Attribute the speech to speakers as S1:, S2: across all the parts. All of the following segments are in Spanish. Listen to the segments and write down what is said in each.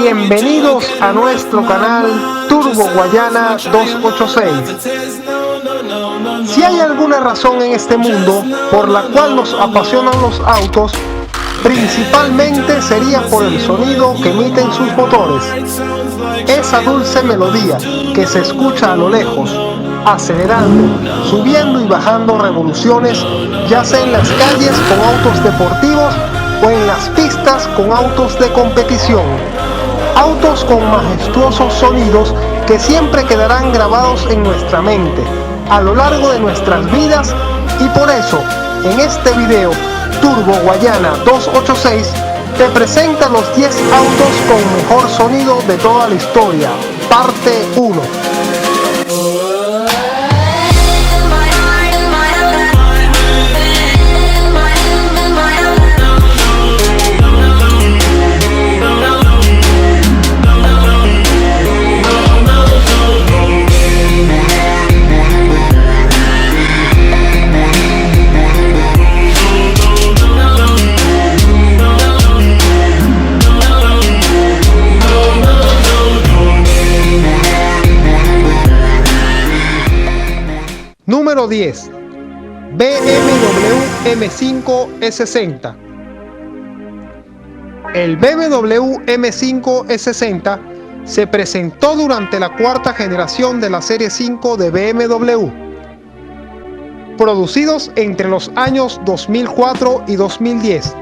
S1: Bienvenidos a nuestro canal Turbo Guayana 286. Si hay alguna razón en este mundo por la cual nos apasionan los autos, principalmente sería por el sonido que emiten sus motores. Esa dulce melodía que se escucha a lo lejos, acelerando, subiendo y bajando revoluciones, ya sea en las calles con autos deportivos o en las pistas con autos de competición. Autos con majestuosos sonidos que siempre quedarán grabados en nuestra mente a lo largo de nuestras vidas, y por eso en este video Turbo Guayana 286 te presenta los 10 autos con mejor sonido de toda la historia, parte 1. Número 10. BMW M5 E60. El BMW M5 E60 se presentó durante la cuarta generación de la serie 5 de BMW, producidos entre los años 2004 y 2010.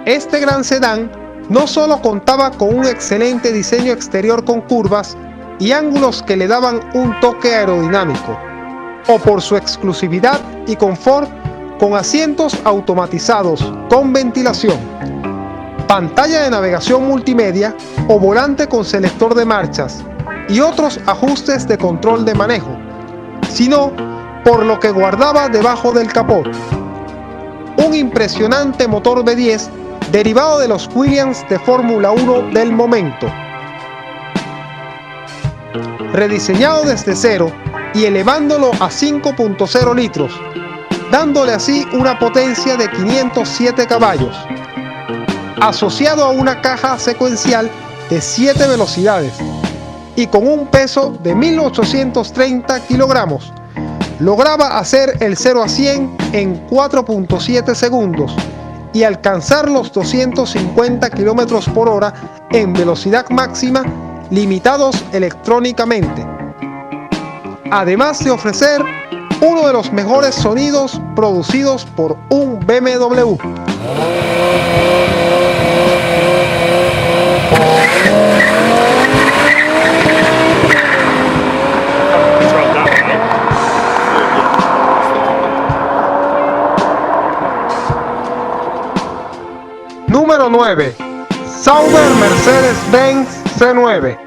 S1: Este gran sedán no solo contaba con un excelente diseño exterior con curvas y ángulos que le daban un toque aerodinámico, o por su exclusividad y confort con asientos automatizados con ventilación, pantalla de navegación multimedia o volante con selector de marchas y otros ajustes de control de manejo, sino por lo que guardaba debajo del capó: un impresionante motor V10 derivado de los Williams de Fórmula 1 del momento, rediseñado desde cero y elevándolo a 5.0 litros, dándole así una potencia de 507 caballos, asociado a una caja secuencial de 7 velocidades y con un peso de 1830 kilogramos, lograba hacer el 0 a 100 en 4.7 segundos y alcanzar los 250 kilómetros por hora en velocidad máxima, limitados electrónicamente, además de ofrecer uno de los mejores sonidos producidos por un BMW. Número 9. Sauber Mercedes-Benz C9.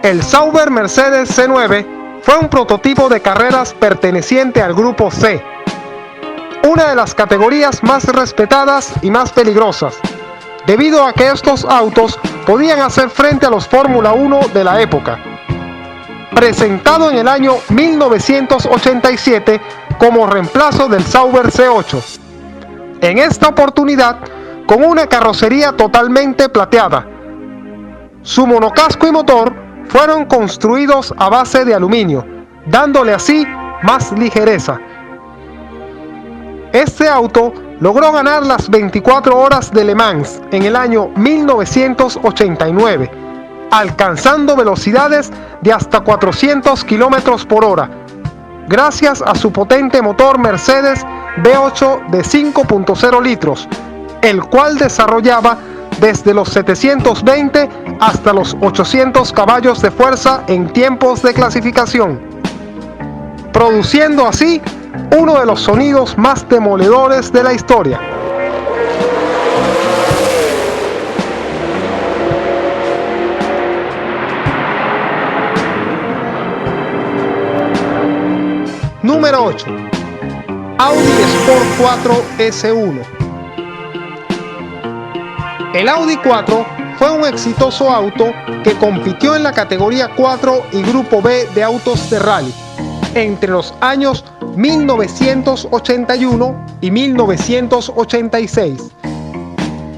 S1: El Sauber Mercedes C9 fue un prototipo de carreras perteneciente al grupo C, una de las categorías más respetadas y más peligrosas, debido a que estos autos podían hacer frente a los Fórmula 1 de la época. Presentado en el año 1987 como reemplazo del Sauber C8. En esta oportunidad, con una carrocería totalmente plateada. Su monocasco y motor fueron construidos a base de aluminio, dándole así más ligereza. Este auto logró ganar las 24 horas de Le Mans en el año 1989, alcanzando velocidades de hasta 400 km por hora, gracias a su potente motor Mercedes V8 de 5.0 litros, el cual desarrollaba desde los 720 hasta los 800 caballos de fuerza en tiempos de clasificación, produciendo así uno de los sonidos más demoledores de la historia. Número 8. Audi Sport 4 S1. El Audi 4 fue un exitoso auto que compitió en la categoría 4 y grupo B de autos de rally entre los años 1981 y 1986,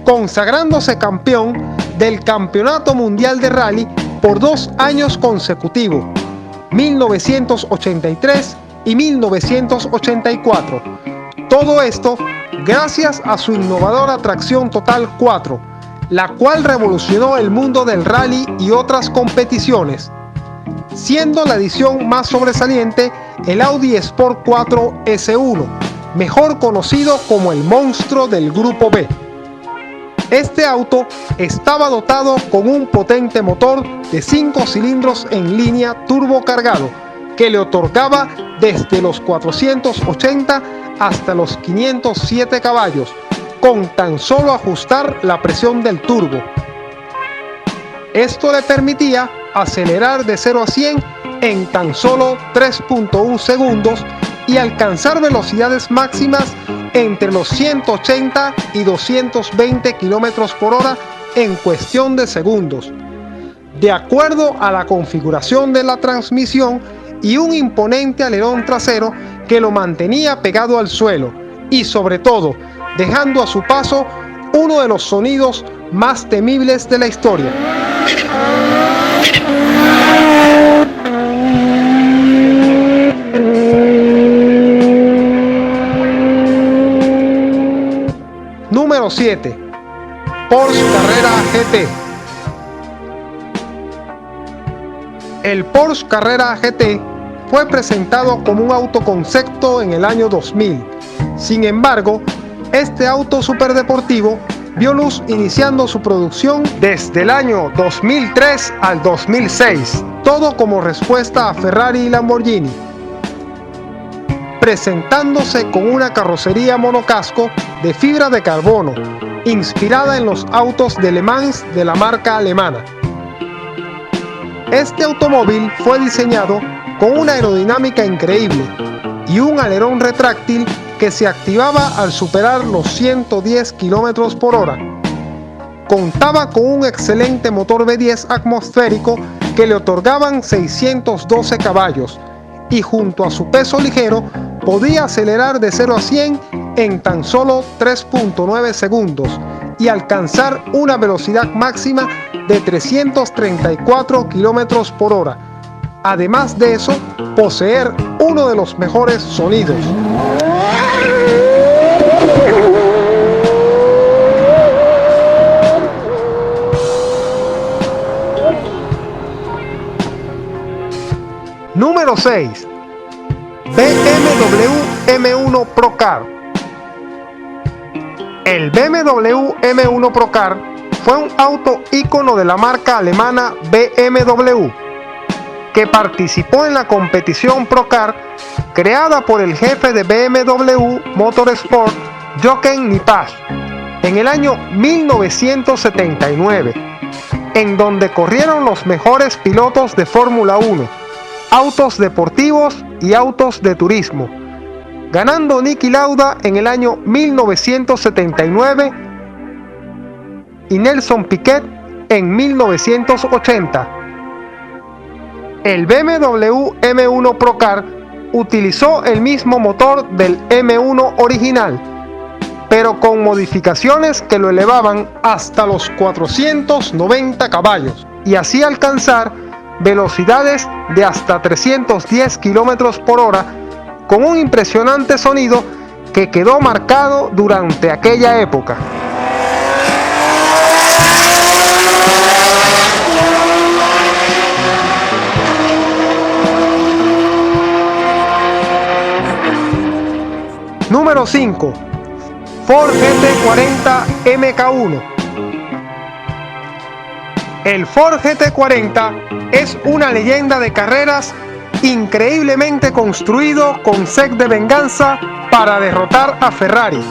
S1: consagrándose campeón del Campeonato Mundial de Rally por 2 años consecutivos, 1983 y 1984. Todo esto gracias a su innovadora tracción total 4, la cual revolucionó el mundo del rally y otras competiciones, siendo la edición más sobresaliente el Audi Sport 4 S1, mejor conocido como el monstruo del Grupo B. Este auto estaba dotado con un potente motor de 5 cilindros en línea turbocargado que le otorgaba desde los 480 hasta los 507 caballos, con tan solo ajustar la presión del turbo. Esto le permitía acelerar de 0 a 100 en tan solo 3.1 segundos y alcanzar velocidades máximas entre los 180 y 220 km por hora en cuestión de segundos, de acuerdo a la configuración de la transmisión y un imponente alerón trasero que lo mantenía pegado al suelo y, sobre todo, dejando a su paso uno de los sonidos más temibles de la historia. Número 7. Porsche Carrera GT. El Porsche Carrera GT fue presentado como un auto concepto en el año 2000. Sin embargo, este auto superdeportivo vio luz iniciando su producción desde el año 2003 al 2006, todo como respuesta a Ferrari y Lamborghini, presentándose con una carrocería monocasco de fibra de carbono, inspirada en los autos de Le Mans de la marca alemana. Este automóvil fue diseñado con una aerodinámica increíble y un alerón retráctil que se activaba al superar los 110 km por hora. Contaba con un excelente motor V10 atmosférico que le otorgaban 612 caballos y junto a su peso ligero podía acelerar de 0 a 100 en tan solo 3.9 segundos y alcanzar una velocidad máxima de 334 km por hora. Además de eso, poseer uno de los mejores sonidos. Número 6. BMW M1 Procar. El BMW M1 Procar fue un auto ícono de la marca alemana BMW, que participó en la competición Procar creada por el jefe de BMW Motorsport, Jochen Nipach, en el año 1979, en donde corrieron los mejores pilotos de Fórmula 1, autos deportivos y autos de turismo, ganando Niki Lauda en el año 1979 y Nelson Piquet en 1980. El BMW M1 Procar utilizó el mismo motor del M1 original, pero con modificaciones que lo elevaban hasta los 490 caballos y así alcanzar velocidades de hasta 310 km por hora con un impresionante sonido que quedó marcado durante aquella época. Número 5. Ford GT40 MK1. El Ford GT40 es una leyenda de carreras increíblemente construido con sed de venganza para derrotar a Ferrari,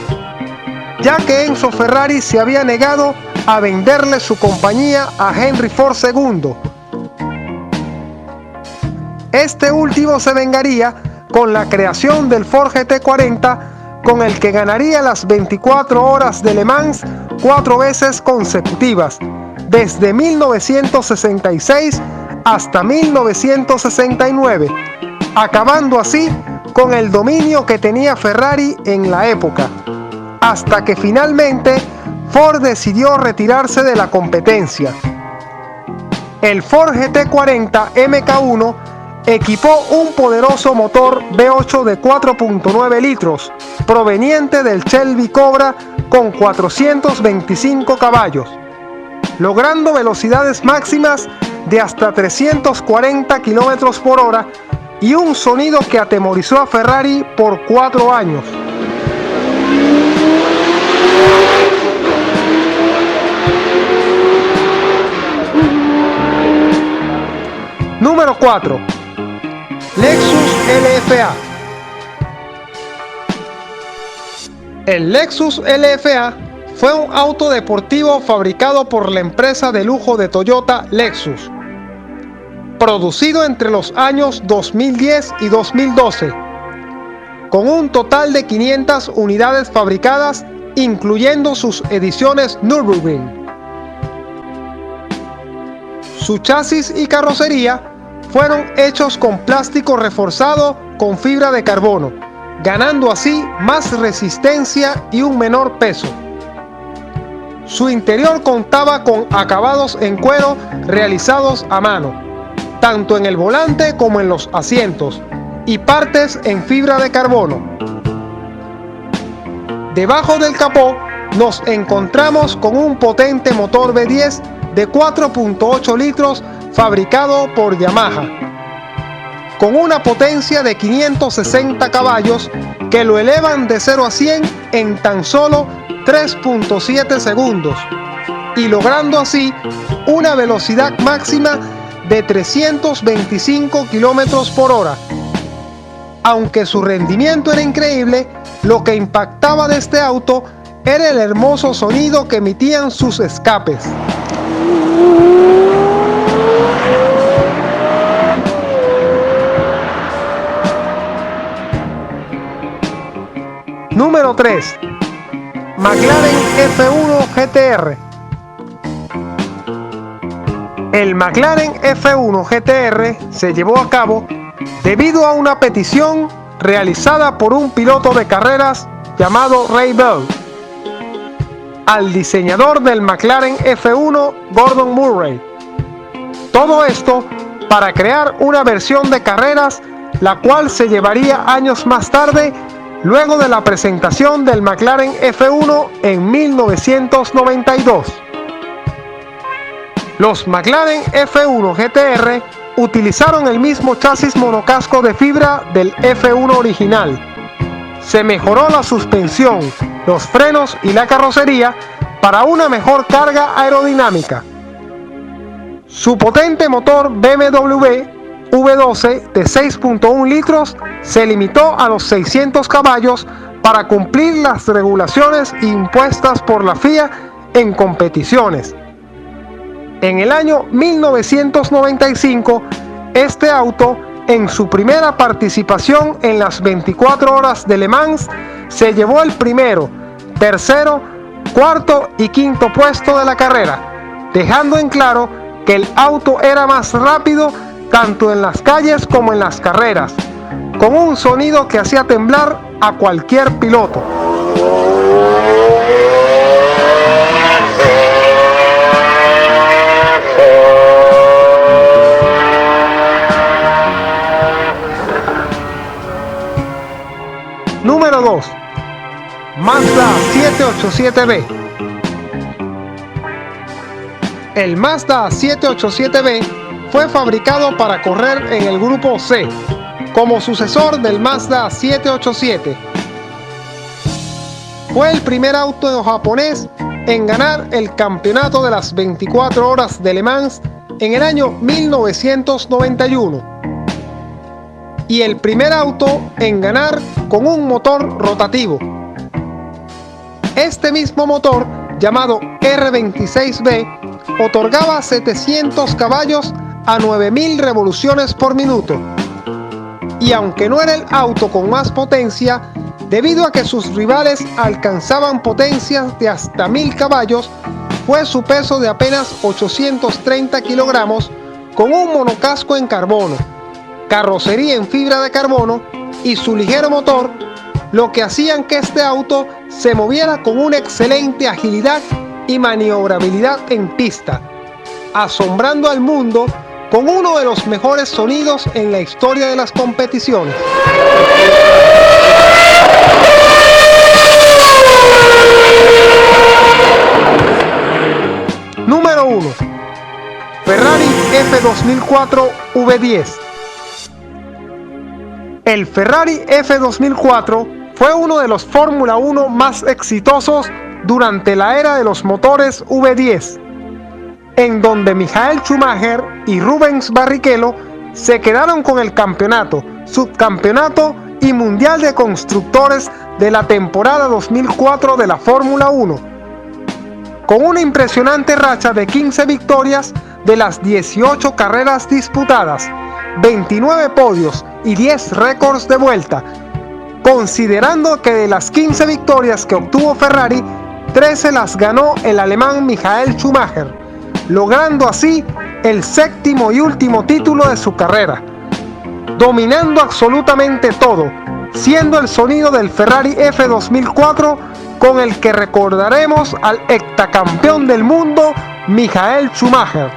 S1: ya que Enzo Ferrari se había negado a venderle su compañía a Henry Ford II. Este último se vengaría con la creación del Ford GT40, con el que ganaría las 24 horas de Le Mans 4 veces consecutivas, desde 1966 hasta 1969, acabando así con el dominio que tenía Ferrari en la época, hasta que finalmente Ford decidió retirarse de la competencia. El Ford GT40 MK1 equipó un poderoso motor V8 de 4.9 litros proveniente del Shelby Cobra con 425 caballos, logrando velocidades máximas de hasta 340 km por hora y un sonido que atemorizó a Ferrari por 4 años. Número 4. Lexus LFA. El Lexus LFA fue un auto deportivo fabricado por la empresa de lujo de Toyota Lexus, producido entre los años 2010 y 2012, con un total de 500 unidades fabricadas, incluyendo sus ediciones Nürburgring. Su chasis y carrocería fueron hechos con plástico reforzado con fibra de carbono, ganando así más resistencia y un menor peso. Su interior contaba con acabados en cuero realizados a mano, tanto en el volante como en los asientos, y partes en fibra de carbono. Debajo del capó nos encontramos con un potente motor V10 de 4.8 litros fabricado por Yamaha, con una potencia de 560 caballos que lo elevan de 0 a 100 en tan solo 3.7 segundos y logrando así una velocidad máxima de 325 km por hora. Aunque su rendimiento era increíble, lo que impactaba de este auto era el hermoso sonido que emitían sus escapes. Número 3. McLaren F1 GTR. El McLaren F1 GTR se llevó a cabo debido a una petición realizada por un piloto de carreras llamado Ray Bell al diseñador del McLaren F1, Gordon Murray. Todo esto para crear una versión de carreras, la cual se llevaría años más tarde, luego de la presentación del McLaren F1 en 1992. Los McLaren F1 GTR utilizaron el mismo chasis monocasco de fibra del F1 original. Se mejoró la suspensión, los frenos y la carrocería para una mejor carga aerodinámica. Su potente motor BMW V12 de 6.1 litros se limitó a los 600 caballos para cumplir las regulaciones impuestas por la FIA en competiciones. En el año 1995, este auto, en su primera participación en las 24 horas de Le Mans, se llevó el primero, tercero, cuarto y quinto puesto de la carrera, dejando en claro que el auto era más rápido tanto en las calles como en las carreras, con un sonido que hacía temblar a cualquier piloto. Número 2. Mazda 787B. El Mazda 787B fue fabricado para correr en el grupo C, como sucesor del Mazda 787. Fue el primer auto japonés en ganar el campeonato de las 24 horas de Le Mans en el año 1991. Y el primer auto en ganar con un motor rotativo. Este mismo motor, llamado R26B, otorgaba 700 caballos a 9000 revoluciones por minuto. Y aunque no era el auto con más potencia, debido a que sus rivales alcanzaban potencias de hasta 1000 caballos, fue su peso de apenas 830 kilogramos con un monocasco en carbono, carrocería en fibra de carbono y su ligero motor lo que hacían que este auto se moviera con una excelente agilidad y maniobrabilidad en pista, asombrando al mundo con uno de los mejores sonidos en la historia de las competiciones. Número 1. Ferrari F2004 V10. El Ferrari F2004 fue uno de los Fórmula 1 más exitosos durante la era de los motores V10, en donde Michael Schumacher y Rubens Barrichello se quedaron con el campeonato, subcampeonato y mundial de constructores de la temporada 2004 de la Fórmula 1, con una impresionante racha de 15 victorias de las 18 carreras disputadas, 29 podios y 10 récords de vuelta, considerando que de las 15 victorias que obtuvo Ferrari, 13 las ganó el alemán Michael Schumacher, logrando así el séptimo y último título de su carrera, dominando absolutamente todo, siendo el sonido del Ferrari F2004 con el que recordaremos al hectacampeón del mundo Michael Schumacher.